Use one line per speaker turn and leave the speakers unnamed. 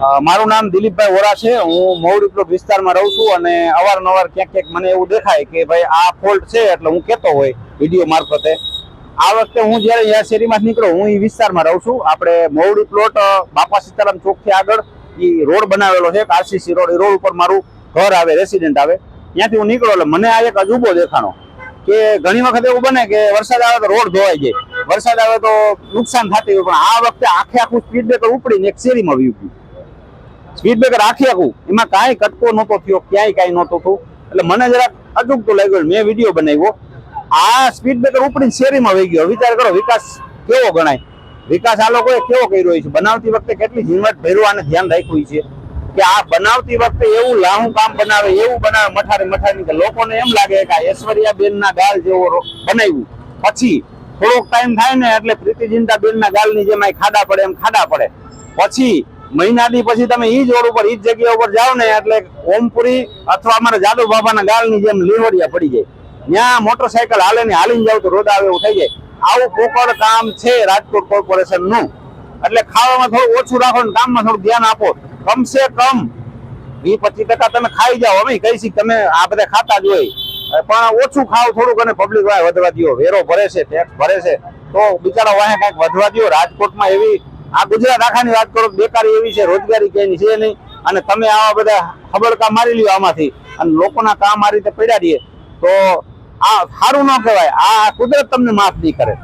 મારું નામ દિલીપભાઈ વોરા છે। હું મહુડી પ્લોટ વિસ્તારમાં રહું છું અને અવારનવાર ક્યાંક ક્યાંક મને એવું દેખાય કે ભાઈ આ ફોલ્ટ છે, એટલે હું કહેતો હોય વિડીયો મારફતે। આ વખતે હું જ્યારે આ શેરીમાં નીકળું, હું એ વિસ્તારમાં રહું છું। આપણે મહુડી પ્લોટ બાપા સીતારામ ચોકથી આગળ એ રોડ બનાવેલો છે, આરસીસી રોડ। એ રોડ ઉપર મારું ઘર આવે, રેસિડેન્ટ આવે। ત્યાંથી હું નીકળો એટલે મને આ એક અજુબો દેખાણો કે ઘણી વખત એવું બને કે વરસાદ આવે તો રોડ ધોવાઈ જાય, વરસાદ આવે તો નુકસાન થતી હોય, પણ આ વખતે આખું સ્પીડ બ્રેકર ઉપડીને એક શેરીમાં વયું ગયું। સ્પીડ બ્રેકર આખું, એમાં કાંઈ કટકો નહોતો થયો, ક્યાંય કાંઈ નહોતું થયું। એટલે મને જરાક અજુગતું લાગ્યું, મેં વિડીયો બનાવ્યો। આ સ્પીડ બ્રેકર ઉપડીને શેરીમાં વહી ગયો। વિચાર કરો, વિકાસ કેવો ગણાય? વિકાસ આ લોકોએ કેવો કર્યો છે? બનાવતી વખતે કેટલી ઝીણવટ ભર્યું અને ધ્યાન રાખ્યું છે કે આ બનાવતી વખતે એવું લાહું કામ બનાવે, એવું બનાવે મઠારી કે લોકોને એમ લાગે કે આ ઐશ્વર્યાબેન ના ગાલ જેવો બનાવ્યું। પછી થોડોક ટાઈમ થાય ને એટલે પ્રીતિ જિંટાબેન ના ગાલની જેમ ખાડા પડે એમ ખાડા પડે। પછી મહિનાથી પછી તમે ઈ જ રોડ ઉપર, ઈ જ જગ્યા ઉપર જાઓ ને એટલે ઓમપુરી અથવા અમારા જાદવ બાબાના ગાલની જેમ લીવડિયા પડી જાય। ત્યાં મોટરસાયકલ હાલે ને હાલીને જાવ તો રોડા આવે એવું થઈ જાય। આવું પોકળ કામ છે રાજકોટ કોર્પોરેશન નું। એટલે ખાવામાં થોડું ઓછું રાખો ને કામમાં થોડું ધ્યાન આપો। કમસે કમ 20-25% તમે ખાઈ જાઓ, અમે કહીશી તમે આ બધા ખાતા જ હોય, પણ ઓછું ખાવ થોડુંક, અને પબ્લિક વાય વધવા દો। વેરો ભરે છે, ટેક્સ ભરે છે, તો બિચારા વાહે કંઈક વધવા દો। રાજકોટમાં એવી, આ ગુજરાત આખાની વાત કરો, બેકારી એવી છે, રોજગારી ક્યાંયની છે નહીં, અને તમે આવા બધા ખબડકા મારી લ્યો આમાંથી, અને લોકોના કામ આ રીતે પડ્યા દે તો આ સારું ન કહેવાય। આ કુદરત તમને માફ નહીં કરે।